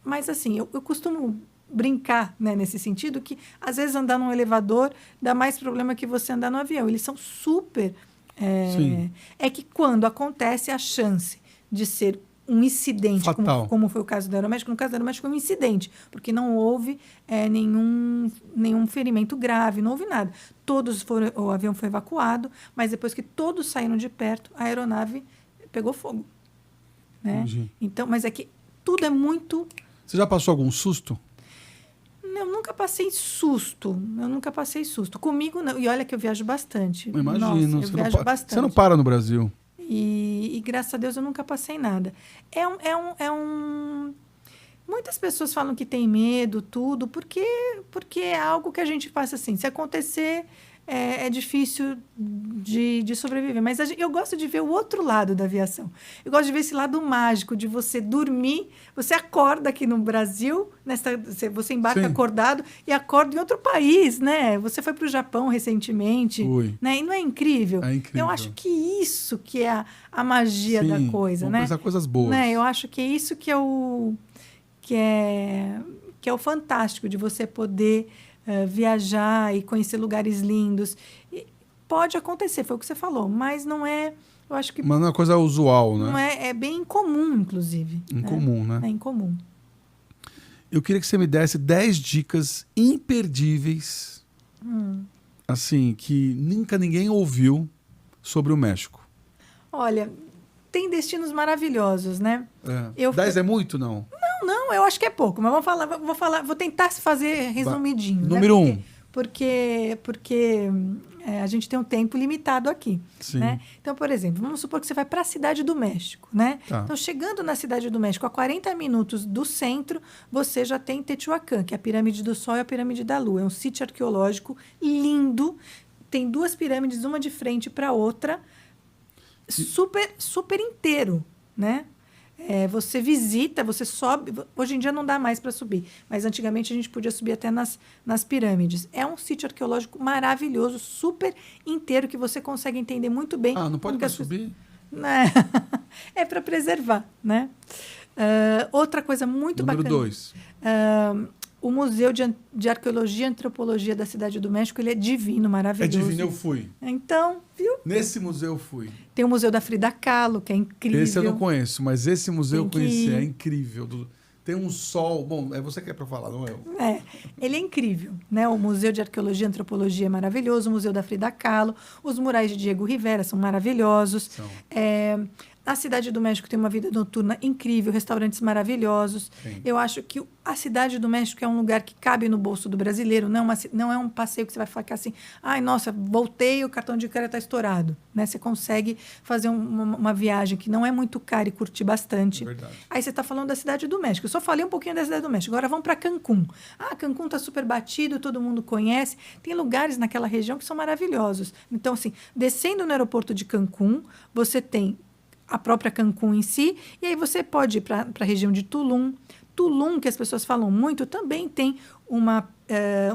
Mas assim, eu costumo brincar, né, nesse sentido que às vezes andar num elevador dá mais problema que você andar no avião. Eles são super... que quando acontece a chance de ser um incidente, como foi o caso do Aeroméxico, no caso do Aeroméxico foi um incidente, porque não houve nenhum ferimento grave, não houve nada. O avião foi evacuado, mas depois que todos saíram de perto, a aeronave pegou fogo. Né? Então, mas é que tudo é muito... Você já passou algum susto? Eu nunca passei susto. Comigo, não. E olha que eu viajo bastante. Imagino. Nossa, eu viajo bastante. Você não para no Brasil. E graças a Deus eu nunca passei nada. Muitas pessoas falam que tem medo, tudo, porque é algo que a gente passa assim. Se acontecer... É difícil de sobreviver. Mas eu gosto de ver o outro lado da aviação. Eu gosto de ver esse lado mágico de você dormir. Você acorda aqui no Brasil, você embarca acordado e acorda em outro país, né? Você foi para o Japão recentemente. Né? E não é incrível? É incrível. Eu acho que isso que é a magia da coisa. Vamos pensar coisas boas. Né? Eu acho que é isso que é o fantástico de você poder... viajar e conhecer lugares lindos. Pode acontecer, foi o que você falou, mas não é... Eu acho que... Mas não é uma coisa usual, né? Não é bem incomum, inclusive. Incomum, né? É incomum. Eu queria que você me desse 10 dicas imperdíveis, assim, que nunca ninguém ouviu sobre o México. Olha, tem destinos maravilhosos, né? 10 é muito, não? Não, eu acho que é pouco, mas vou tentar fazer resumidinho. Número 1. Porque a gente tem um tempo limitado aqui. Né? Então, por exemplo, vamos supor que você vai para a Cidade do México. Né? Tá. Então, chegando na Cidade do México, a 40 minutos do centro, você já tem Teotihuacan, que é a Pirâmide do Sol e a Pirâmide da Lua. É um sítio arqueológico lindo. Tem 2 pirâmides, uma de frente para a outra. Super inteiro, né? Você visita, você sobe. Hoje em dia não dá mais para subir, mas antigamente a gente podia subir até nas pirâmides. É um sítio arqueológico maravilhoso, super inteiro, que você consegue entender muito bem. Não pode mais subir? É para preservar, né? Outra coisa muito bacana. Número 2. O Museu de Arqueologia e Antropologia da Cidade do México, ele é divino, maravilhoso. É divino, eu fui. Então, viu? Nesse museu eu fui. Tem o Museu da Frida Kahlo, que é incrível. Esse eu não conheço, mas esse museu eu conheci, ir. é incrível. Tem um sol... Bom, é você que é para falar, não é eu. Ele é incrível, né? O Museu de Arqueologia e Antropologia é maravilhoso, o Museu da Frida Kahlo, os murais de Diego Rivera são maravilhosos. A Cidade do México tem uma vida noturna incrível, restaurantes maravilhosos. Sim. Eu acho que a Cidade do México é um lugar que cabe no bolso do brasileiro, não é um passeio que você vai ficar assim, ai, nossa, voltei, o cartão de crédito está estourado. Né? Você consegue fazer uma viagem que não é muito cara e curtir bastante. Verdade. Aí você está falando da Cidade do México. Eu só falei um pouquinho da Cidade do México. Agora vamos para Cancún. Cancún está super batido, todo mundo conhece. Tem lugares naquela região que são maravilhosos. Então, assim, descendo no aeroporto de Cancún, você tem a própria Cancún em si, e aí você pode ir para a região de Tulum. Tulum, que as pessoas falam muito, também tem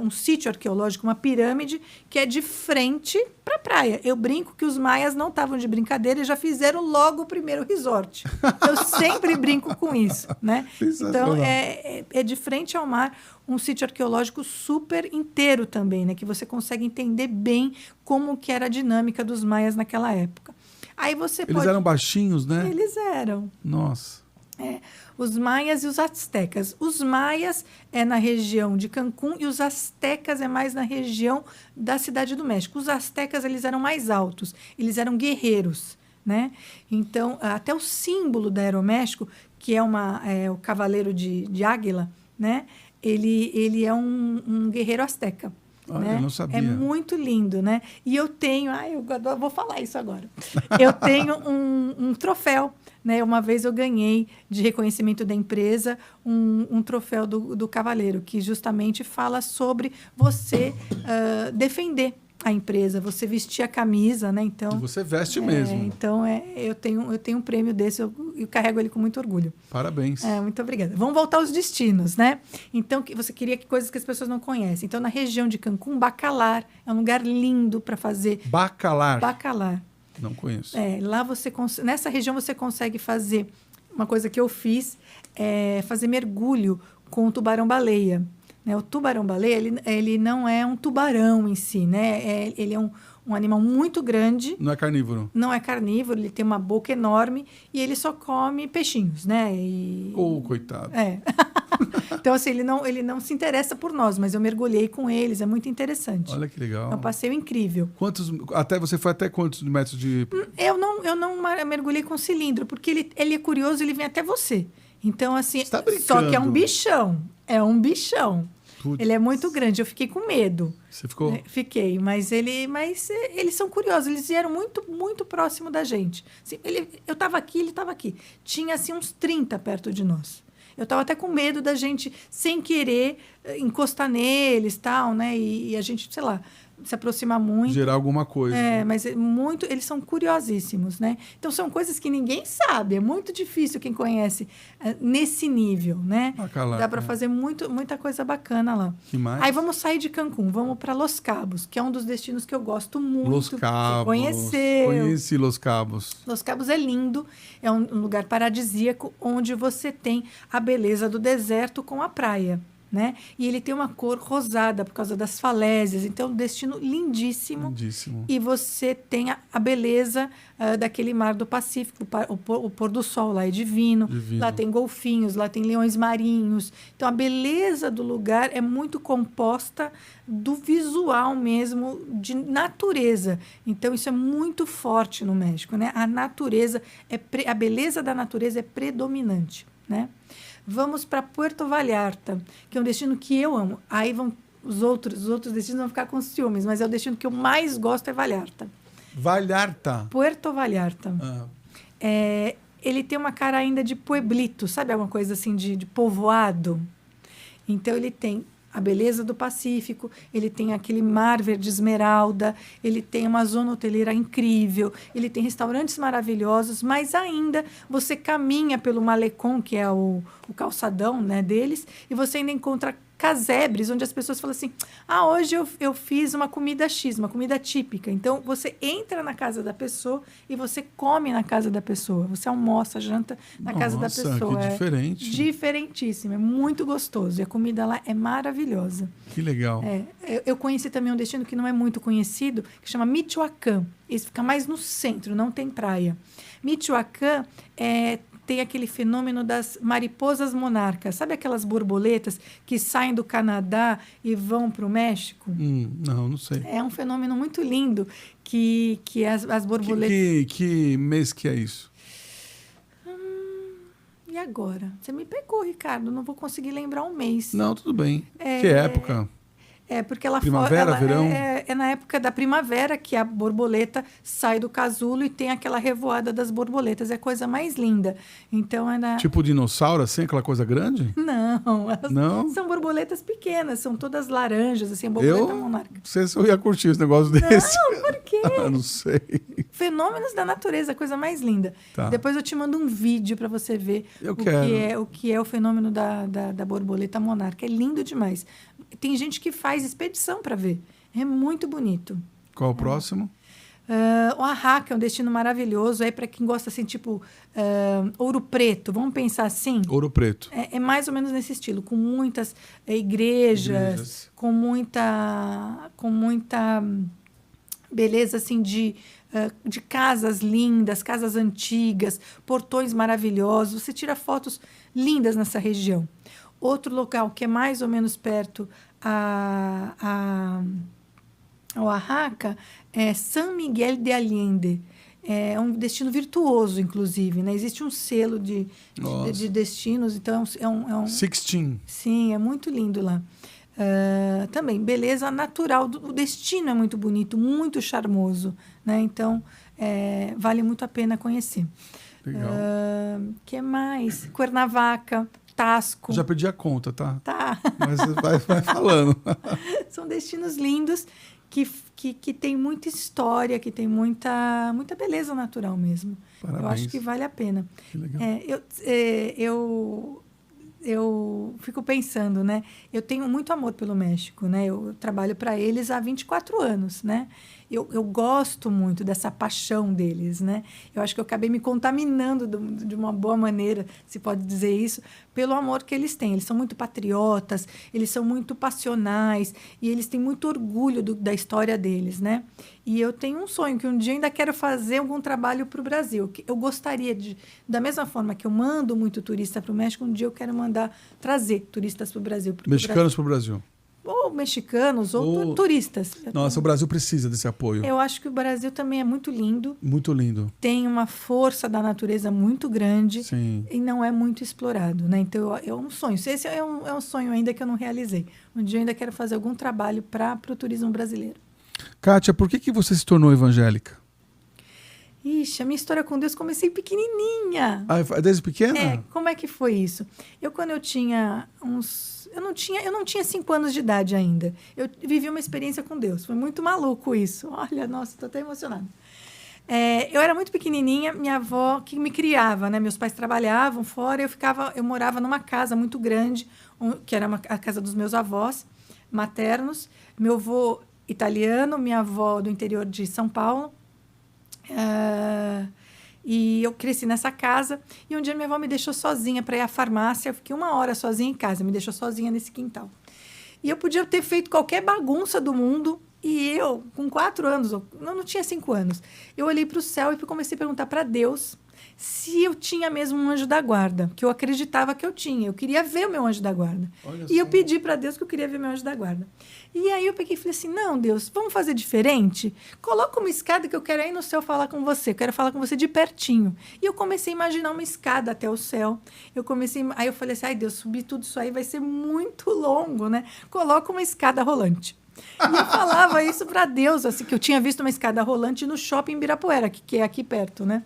um sítio arqueológico, uma pirâmide, que é de frente para a praia. Eu brinco que os maias não estavam de brincadeira e já fizeram logo o primeiro resort. Eu sempre brinco com isso, né? Então, é de frente ao mar, um sítio arqueológico super inteiro também, né? Que você consegue entender bem como que era a dinâmica dos maias naquela época. Aí Eles eram baixinhos, né? Eles eram. Nossa. Os maias e os astecas. Os maias é na região de Cancún e os astecas é mais na região da Cidade do México. Os astecas, eles eram mais altos, eles eram guerreiros, né? Então, até o símbolo da Aeroméxico, que é o cavaleiro de águila, né? Ele é um guerreiro asteca. Né? Eu não sabia. É muito lindo, né? E eu tenho... eu vou falar isso agora. Eu tenho um troféu, né? Uma vez eu ganhei, de reconhecimento da empresa, um troféu do Cavaleiro, que justamente fala sobre você defender a empresa, você vestir a camisa, né? Então, e você veste mesmo. Então, eu tenho um prêmio desse, eu carrego ele com muito orgulho. Parabéns. Muito obrigada. Vamos voltar aos destinos, né? Então, você queria coisas que as pessoas não conhecem. Então, na região de Cancún, Bacalar é um lugar lindo para fazer. Bacalar? Bacalar. Não conheço. Lá nessa região você consegue fazer uma coisa que eu fiz, fazer mergulho com o tubarão-baleia. Né? O tubarão-baleia, ele não é um tubarão em si, né? Ele é um animal muito grande. Não é carnívoro? Não é carnívoro, ele tem uma boca enorme e ele só come peixinhos, né? Coitado. Então, assim, ele não se interessa por nós, mas eu mergulhei com eles, é muito interessante. Olha que legal. É um passeio incrível. Você foi até quantos metros de... Eu não mergulhei com cilindro, porque ele é curioso, ele vem até você. Então, assim, você tá brincando. Só que é um bichão. É um bichão. Putz. Ele é muito grande, eu fiquei com medo. Você ficou? Fiquei, mas eles são curiosos, eles vieram muito, muito próximo da gente. Assim, eu estava aqui, ele estava aqui. Tinha, assim, uns 30 perto de nós. Eu estava até com medo da gente, sem querer, encostar neles, né? E a gente, sei lá, se aproximar muito. Gerar alguma coisa. Mas eles são curiosíssimos, né? Então, são coisas que ninguém sabe. É muito difícil quem conhece nesse nível, né? Bacalar, dá para fazer muita coisa bacana lá. Que mais? Aí vamos sair de Cancún, vamos para Los Cabos, que é um dos destinos que eu gosto muito. Los Cabos. Você conheceu. Conheci Los Cabos. Los Cabos é lindo, é um lugar paradisíaco, onde você tem a beleza do deserto com a praia. Né? E ele tem uma cor rosada por causa das falésias. Então, um destino lindíssimo. Lindíssimo. E você tem a beleza daquele mar do Pacífico. O pôr do sol lá é divino. Lá tem golfinhos, lá tem leões marinhos. Então, a beleza do lugar é muito composta do visual mesmo, de natureza. Então, isso é muito forte no México. Né? A beleza da natureza é predominante. Né? Vamos para Puerto Vallarta, que é um destino que eu amo. Aí os outros destinos vão ficar com ciúmes, mas é o destino que eu mais gosto, é Vallarta. Vallarta? Puerto Vallarta. Ele tem uma cara ainda de pueblito, sabe? Alguma coisa assim de povoado. Então, ele tem a beleza do Pacífico, ele tem aquele mar verde esmeralda, ele tem uma zona hoteleira incrível, ele tem restaurantes maravilhosos, mas ainda você caminha pelo malecón, que é o calçadão, né, deles, e você ainda encontra casebres, onde as pessoas falam assim, hoje eu fiz uma comida X, uma comida típica. Então, você entra na casa da pessoa e você come na casa da pessoa. Você almoça, janta na casa da pessoa. Nossa, que diferente. Diferentíssimo, é muito gostoso. E a comida lá é maravilhosa. Que legal. Eu conheci também um destino que não é muito conhecido, que chama Michoacán. Esse fica mais no centro, não tem praia. Michoacán tem aquele fenômeno das mariposas monarcas. Sabe aquelas borboletas que saem do Canadá e vão para o México? Não sei. É um fenômeno muito lindo que as borboletas... Que mês que é isso? E agora? Você me pegou, Ricardo. Não vou conseguir lembrar um mês. Não, tudo bem. Que época? Porque ela primavera, verão? É na época da primavera que a borboleta sai do casulo e tem aquela revoada das borboletas. É a coisa mais linda. Então, tipo dinossauro, assim, aquela coisa grande? Não, não? São borboletas pequenas, são todas laranjas, assim, a borboleta monarca. Não sei se eu ia curtir esse negócio desse. Não, por quê? Não sei. Fenômenos da natureza, a coisa mais linda. Tá. Depois eu te mando um vídeo para você ver o que é o fenômeno da borboleta monarca. É lindo demais. Tem gente que faz expedição para ver. É muito bonito. Qual o próximo? Oaxaca é um destino maravilhoso. Aí para quem gosta assim, tipo Ouro Preto, vamos pensar assim? Ouro Preto. É mais ou menos nesse estilo, com muitas igrejas, com muita beleza assim de casas lindas, casas antigas, portões maravilhosos. Você tira fotos lindas nessa região. Outro local que é mais ou menos perto a Oaxaca é San Miguel de Allende. É um destino virtuoso, inclusive, né? Existe um selo de destinos, então é um... 16. Sim, é muito lindo lá. Também, beleza natural. O destino é muito bonito, muito charmoso, né? Então, vale muito a pena conhecer. Legal. Que mais? Cuernavaca, Tasco. Já perdi a conta, tá? Tá. Mas vai falando. São destinos lindos que tem muita história, que tem muita beleza natural mesmo. Parabéns. Eu acho que vale a pena. Que legal. Eu fico pensando, né? Eu tenho muito amor pelo México, né? Eu trabalho para eles há 24 anos, né? Eu gosto muito dessa paixão deles, né? Eu acho que eu acabei me contaminando de uma boa maneira, se pode dizer isso, pelo amor que eles têm. Eles são muito patriotas, eles são muito passionais e eles têm muito orgulho da história deles, né? E eu tenho um sonho, que um dia eu ainda quero fazer algum trabalho para o Brasil. Eu gostaria da mesma forma que eu mando muito turista para o México, um dia eu quero trazer turistas para o Brasil. Mexicanos para o Brasil. Ou mexicanos, ou turistas. Nossa, o Brasil precisa desse apoio. Eu acho que o Brasil também é muito lindo. Muito lindo. Tem uma força da natureza muito grande. Sim. E não é muito explorado, né? Então, é um sonho. Esse é um sonho ainda que eu não realizei. Um dia eu ainda quero fazer algum trabalho para o turismo brasileiro. Kátia, por que você se tornou evangélica? Ixi, a minha história com Deus comecei pequenininha. Desde pequena? Como é que foi isso? Quando eu tinha eu não tinha 5 anos de idade ainda. Eu vivi uma experiência com Deus. Foi muito maluco isso. Olha, nossa, estou até emocionada. Eu era muito pequenininha, minha avó que me criava, né? Meus pais trabalhavam fora, eu morava numa casa muito grande, que era a casa dos meus avós maternos. Meu avô italiano, minha avó do interior de São Paulo. E eu cresci nessa casa. E um dia minha avó me deixou sozinha para ir à farmácia. Eu fiquei 1 hora sozinha em casa, me deixou sozinha nesse quintal. E eu podia ter feito qualquer bagunça do mundo. E eu, com 4 anos, não tinha 5 anos, eu olhei para o céu e comecei a perguntar para Deus se eu tinha mesmo um anjo da guarda, que eu acreditava que eu tinha. Eu queria ver o meu anjo da guarda. E eu pedi para Deus que eu queria ver meu anjo da guarda. E aí eu peguei e falei assim, não, Deus, vamos fazer diferente? Coloca uma escada que eu quero ir no céu falar com você. Eu quero falar com você de pertinho. E eu comecei a imaginar uma escada até o céu. Aí eu falei assim, ai Deus, subir tudo isso aí vai ser muito longo, né? Coloca uma escada rolante. E eu falava isso para Deus, assim, que eu tinha visto uma escada rolante no shopping Ibirapuera, que é aqui perto, né?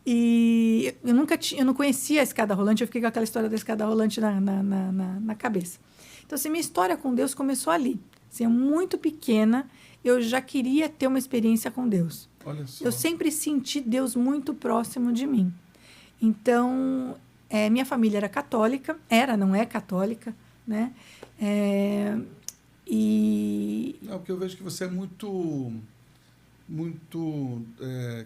E eu não conhecia a escada rolante, eu fiquei com aquela história da escada rolante na cabeça. Então, assim, minha história com Deus começou ali. Assim, muito pequena, eu já queria ter uma experiência com Deus. Olha só. Eu sempre senti Deus muito próximo de mim. Então, minha família era católica, não é católica, né? Não, porque eu vejo que você é muito,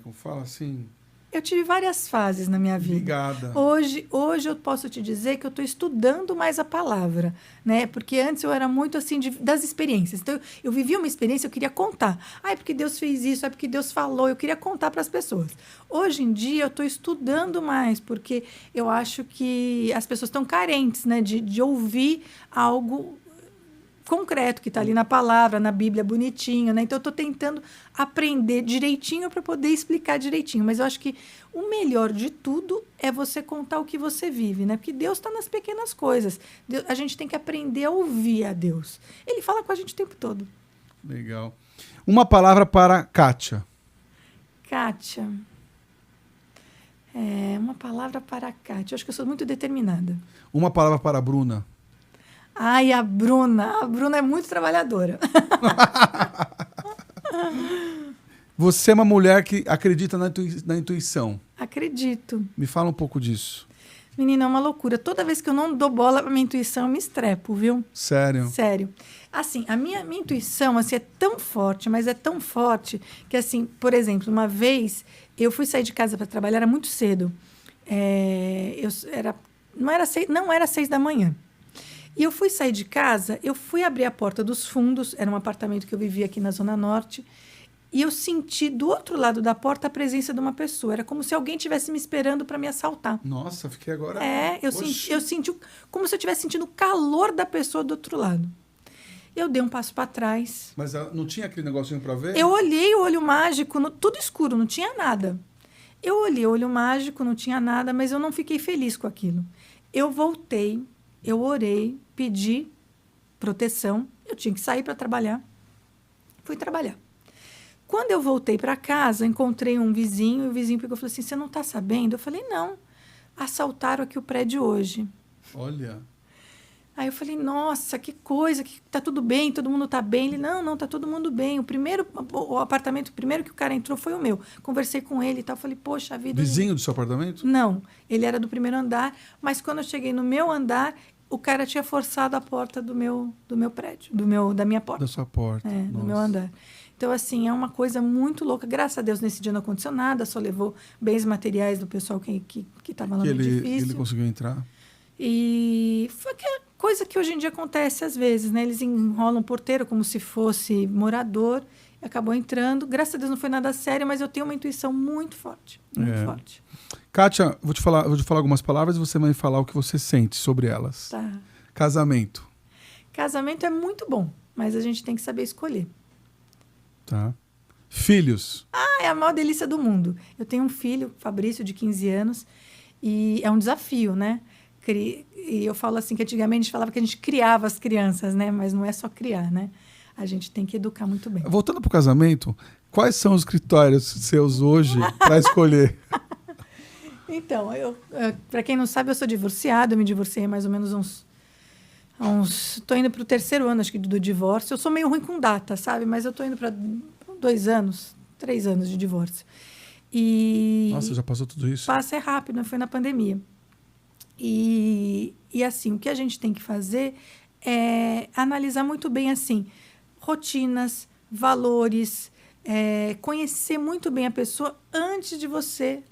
como fala assim, Eu tive várias fases na minha vida. ligada. Hoje eu posso te dizer que eu estou estudando mais a palavra, né? Porque antes eu era muito assim das experiências. Então eu vivia uma experiência, eu queria contar. Ah, é porque Deus fez isso, é porque Deus falou. Eu queria contar para as pessoas. Hoje em dia eu estou estudando mais, porque eu acho que as pessoas estão carentes, né? De ouvir algo concreto que está ali na palavra, na Bíblia, bonitinho, né? Então eu estou tentando aprender direitinho para poder explicar direitinho. Mas eu acho que o melhor de tudo é você contar o que você vive, né? Porque Deus está nas pequenas coisas. A gente tem que aprender a ouvir a Deus. Ele fala com a gente o tempo todo. Legal. Uma palavra para Kátia. Kátia. Uma palavra para a Kátia. Eu acho que eu sou muito determinada. Uma palavra para a Bruna. Ai, a Bruna. A Bruna é muito trabalhadora. Você é uma mulher que acredita na intuição. Acredito. Me fala um pouco disso. Menina, é uma loucura. Toda vez que eu não dou bola pra minha intuição, eu me estrepo, viu? Sério? Sério. Assim, a minha intuição assim, é tão forte, mas é tão forte que, assim, por exemplo, uma vez eu fui sair de casa para trabalhar, era muito cedo. Não era 6 da manhã. E eu fui sair de casa, eu fui abrir a porta dos fundos, era um apartamento que eu vivia aqui na Zona Norte, e eu senti do outro lado da porta a presença de uma pessoa. Era como se alguém estivesse me esperando para me assaltar. Nossa, fiquei agora... Eu senti como se eu estivesse sentindo o calor da pessoa do outro lado. Eu dei um passo para trás. Mas não tinha aquele negocinho para ver? Eu olhei o olho mágico, tudo escuro, não tinha nada. Eu olhei o olho mágico, não tinha nada, mas eu não fiquei feliz com aquilo. Eu voltei, eu orei, pedi proteção. Eu tinha que sair para trabalhar. Fui trabalhar. Quando eu voltei para casa, encontrei um vizinho, e o vizinho pegou e falou assim, você não está sabendo? Eu falei, não, assaltaram aqui o prédio hoje. Olha. Aí eu falei, nossa, que coisa, que tá tudo bem, todo mundo tá bem. Ele, não, tá todo mundo bem. O apartamento primeiro que o cara entrou foi o meu. Conversei com ele e tal, falei, poxa, a vida... Vizinho do seu apartamento? Não, ele era do primeiro andar, mas quando eu cheguei no meu andar, o cara tinha forçado a porta do meu prédio, da minha porta. Da sua porta. Do meu andar. Então, assim, é uma coisa muito louca. Graças a Deus, nesse dia não aconteceu nada, só levou bens materiais do pessoal que estava lá no edifício. Ele conseguiu entrar? E foi aquela coisa que hoje em dia acontece às vezes, né? Eles enrolam o porteiro como se fosse morador, e acabou entrando. Graças a Deus não foi nada sério, mas eu tenho uma intuição muito forte, muito forte. Kátia, vou te falar algumas palavras e você vai falar o que você sente sobre elas. Tá. Casamento. Casamento é muito bom, mas a gente tem que saber escolher. Tá. Filhos. É a maior delícia do mundo. Eu tenho um filho, Fabrício, de 15 anos, e é um desafio, né? E eu falo assim, que antigamente a gente falava que a gente criava as crianças, né? Mas não é só criar, né? A gente tem que educar muito bem. Voltando para o casamento, quais são os critérios seus hoje para escolher? Então, para quem não sabe, eu sou divorciada. Eu me divorciei mais ou menos estou indo para o 3º ano, acho que, do divórcio. Eu sou meio ruim com data, sabe? Mas eu estou indo para 2 anos, 3 anos de divórcio. Nossa, já passou tudo isso? Passa, é rápido, foi na pandemia. E assim, o que a gente tem que fazer é analisar muito bem, assim, rotinas, valores, conhecer muito bem a pessoa antes de você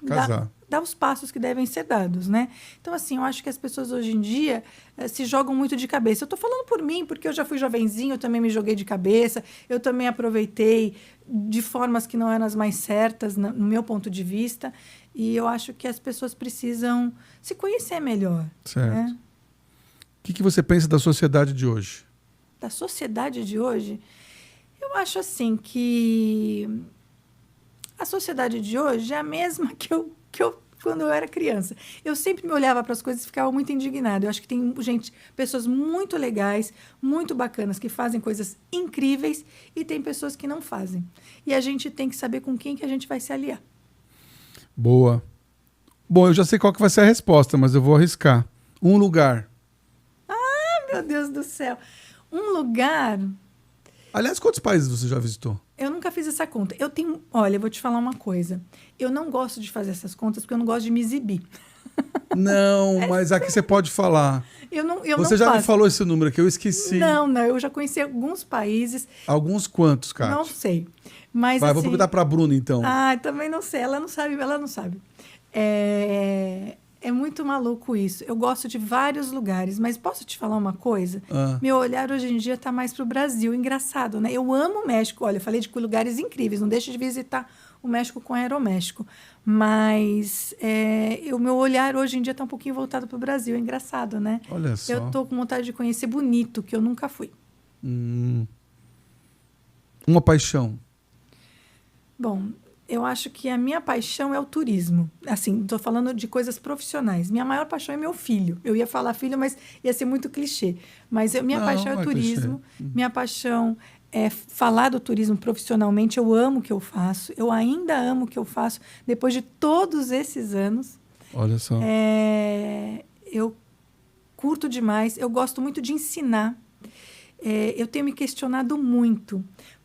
dar os passos que devem ser dados, né? Então, assim, eu acho que as pessoas hoje em dia se jogam muito de cabeça. Eu estou falando por mim, porque eu já fui jovenzinho, eu também me joguei de cabeça, eu também aproveitei de formas que não eram as mais certas, no meu ponto de vista, e eu acho que as pessoas precisam se conhecer melhor. Certo. Né? O que você pensa da sociedade de hoje? Da sociedade de hoje? Eu acho, assim, que a sociedade de hoje é a mesma que eu quando eu era criança. Eu sempre me olhava para as coisas e ficava muito indignada. Eu acho que tem pessoas muito legais, muito bacanas, que fazem coisas incríveis, e tem pessoas que não fazem. E a gente tem que saber com quem que a gente vai se aliar. Boa. Bom, eu já sei qual que vai ser a resposta, mas eu vou arriscar. Um lugar. Ah, meu Deus do céu. Um lugar... Aliás, quantos países você já visitou? Eu nunca fiz essa conta. Olha, eu vou te falar uma coisa. Eu não gosto de fazer essas contas porque eu não gosto de me exibir. Não, mas aqui você pode falar. Eu Você não já me faço. falou esse número aqui, eu esqueci. Não, eu já conheci alguns países, Alguns quantos, Kátia? não sei. Mas Vai, assim, vou perguntar pra Bruna, então. também não sei, ela não sabe. É muito maluco isso. Eu gosto de vários lugares, mas posso te falar uma coisa? Meu olhar hoje em dia está mais para o Brasil. Engraçado, né? Eu amo o México. Olha, eu falei de lugares incríveis. Não deixe de visitar o México com Aeroméxico. Mas o meu olhar hoje em dia está um pouquinho voltado para o Brasil. É engraçado, né? Olha só. Eu estou com vontade de conhecer Bonito, que eu nunca fui. Uma paixão. Bom, eu acho que a minha paixão é o turismo. Assim, estou falando de coisas profissionais. Minha maior paixão é meu filho. Eu ia falar filho, mas ia ser muito clichê. Mas minha paixão é o turismo. Minha paixão é falar do turismo profissionalmente. Eu amo o que eu faço. Eu ainda amo o que eu faço depois de todos esses anos. Olha só. Eu curto demais. Eu gosto muito de ensinar. Eu tenho me questionado muito,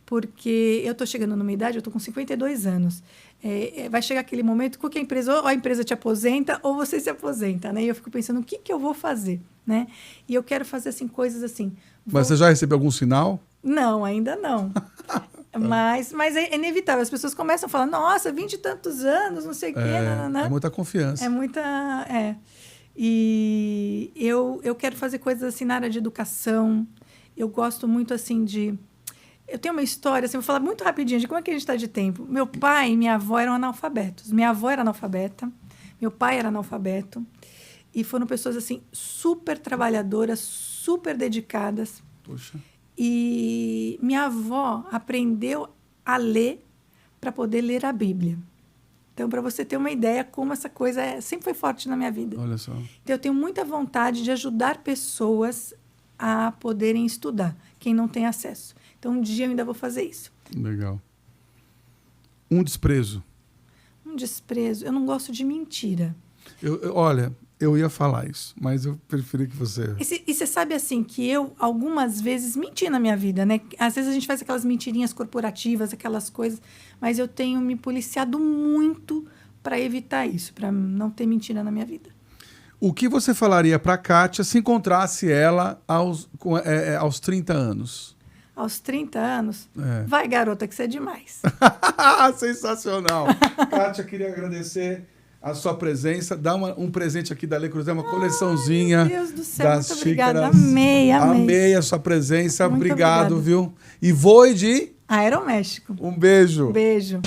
porque eu estou chegando numa idade, eu estou com 52 anos. Vai chegar aquele momento que ou a empresa te aposenta ou você se aposenta, né? E eu fico pensando, o que eu vou fazer, né? E eu quero fazer assim, coisas assim. Mas você já recebeu algum sinal? Não, ainda não. Mas é inevitável. As pessoas começam a falar, nossa, 20 e tantos anos, não sei o quê. É muita confiança. E eu quero fazer coisas assim na área de educação. Eu gosto muito assim de... Eu tenho uma história, assim, vou falar muito rapidinho de como é que a gente está de tempo. Meu pai e minha avó eram analfabetos. Minha avó era analfabeta, meu pai era analfabeto. E foram pessoas, assim, super trabalhadoras, super dedicadas. Poxa. E minha avó aprendeu a ler para poder ler a Bíblia. Então, para você ter uma ideia como essa coisa sempre foi forte na minha vida. Olha só. Então, eu tenho muita vontade de ajudar pessoas a poderem estudar, quem não tem acesso. Então, um dia eu ainda vou fazer isso. Legal. Um desprezo. Um desprezo. Eu não gosto de mentira. Olha, eu ia falar isso, mas eu preferi que você... E você sabe, assim, que eu, algumas vezes, menti na minha vida, né? Às vezes a gente faz aquelas mentirinhas corporativas, aquelas coisas, mas eu tenho me policiado muito para evitar isso, para não ter mentira na minha vida. O que você falaria para a Kátia se encontrasse ela aos 30 anos? Aos 30 anos? Vai, garota, que você é demais. Sensacional. Kátia, queria agradecer a sua presença. Dá um presente aqui da Le Creuset, uma coleçãozinha. Meu Deus do céu, das muito obrigada. xícaras. Amei. A sua presença. Muito Obrigado, obrigada. viu? E voe de... Aeroméxico. Um beijo. Beijo.